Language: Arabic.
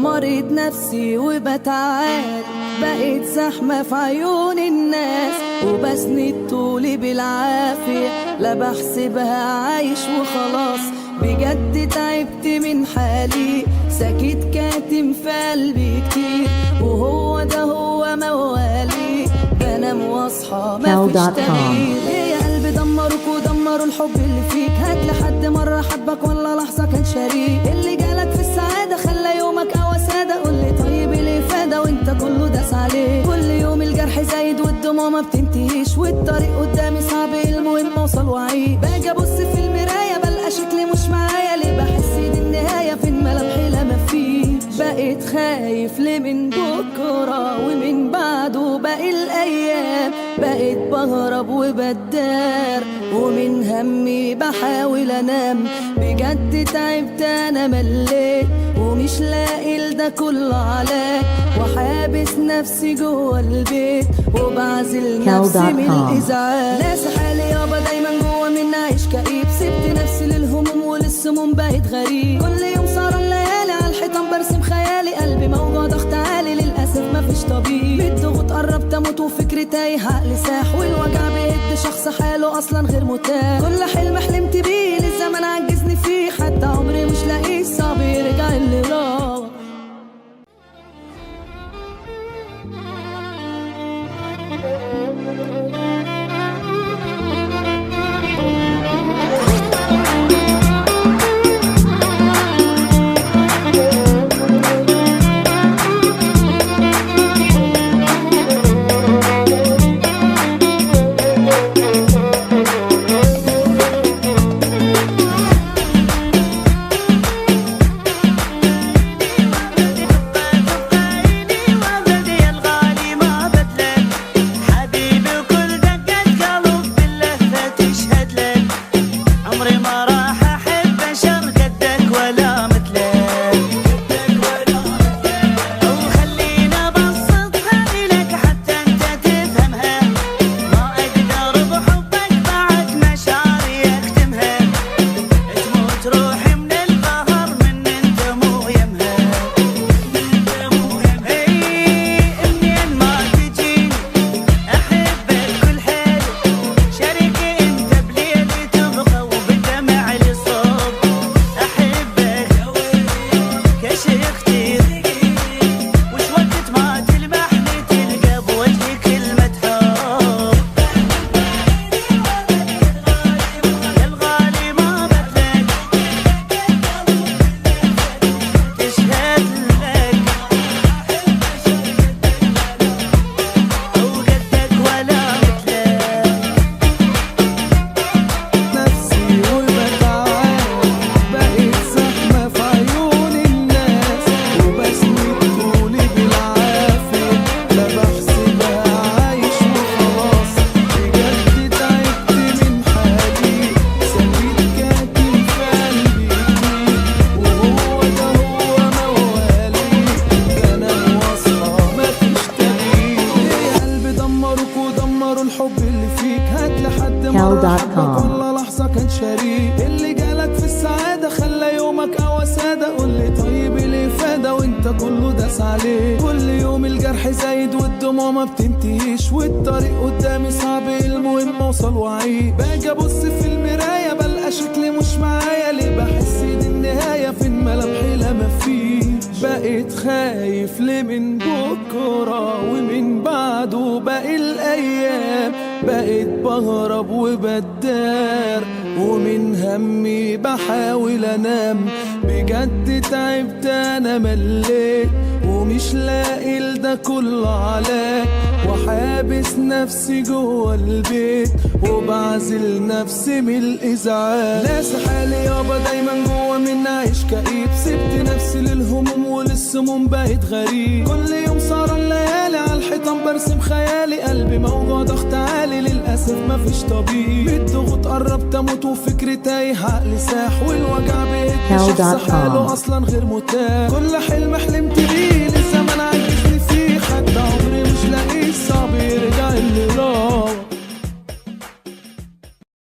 مريض نفسي وبتعالج، بقيت زحمة في عيون الناس وبسند طولي بالعافية، لا بحسبها عايش وخلاص، بجد تعبت من حالي، ساكت كاتم في قلبي كتير، وهو ده هو موالي، بنام واصحى مفيش تغيير. ليه يا قلبي دمروك ودمروا الحب اللي فيك؟ هات لحد مرة حبك ولا لحظة كان شريك؟ اللي جالك في السعادة خلى يومك أو سادة، قولي طيب الإفادة وانت كله داس عليه. كل يوم الجرح زايد والدموع ما بتنتهيش، والطريق قدامي صعب، المهم اوصل واعيد. باجي ابص في المراية بلقى شكلي مش معايا، ليه بحس دي النهاية فين ملامحي لا مفيش؟ بقيت خايف ليه من بكرة ومن بعده باقي الأيام، بقيت بهرب وبدار ومن همي بحاول أنام، بجد تعبت أنا مليت ومش لاقي لده كله علاج، وحابس نفسي جوه البيت وبعزل نفسي من الإزعاج. ناسي حالي يابا دايما جوه مني عايش كئيب، سبت نفسي للهموم وللسموم بقيت غريب، كل يوم سهران ليالي على الحيطان برسم خيالي، قلبي موجوع ضغط عالي للأسف مفيش طبيب، الضغوط قربت اموت وفكري تايه عقلي ساح، والوجع بيهد شخص حاله اصلا غير متاح، كل حلم حلمت بيه للزمن عجزني فيه، حتى عمري مش لاقيه صعب يرجع اللي راح. كل لحظة كان شريك، اللي جالك في السعادة خلى يومك أو سادة، قولي طيب الإفادة وانت كله داس عليه، كل يوم الجرح زايد والدموع ما بتنتهيش، والطريق قدامي صعب، المهم اوصل واعيد. باجي ابص في المراية بلقى شكلي مش معايا، ليه بحس دي النهاية فين ملامحي لا مفيش؟ بقيت خايف ليه من بكرة ومن بعده باقي الأيام، بقيت بهرب وبدار ومن همي بحاول انام، بجد تعبت انا مليت ومش لاقي لده كله علاج، وحابس نفسي جوه البيت وبعزل نفسي من الازعاج. ناسي حالي يابا دايما جوه مني عايش كئيب، سبت نفسي للهموم وللسموم بقيت غريب، كل يوم سهران ليالي على الحيطان برسم خيالي، قلبي موجوع ضغط عالي للاسف مفيش طبيب، الضغوط قربت اموت وفكري تايه عقلي ساح، والوجع بيهد شخص حاله اصلا غير متاح، كل حلم حلمت بيه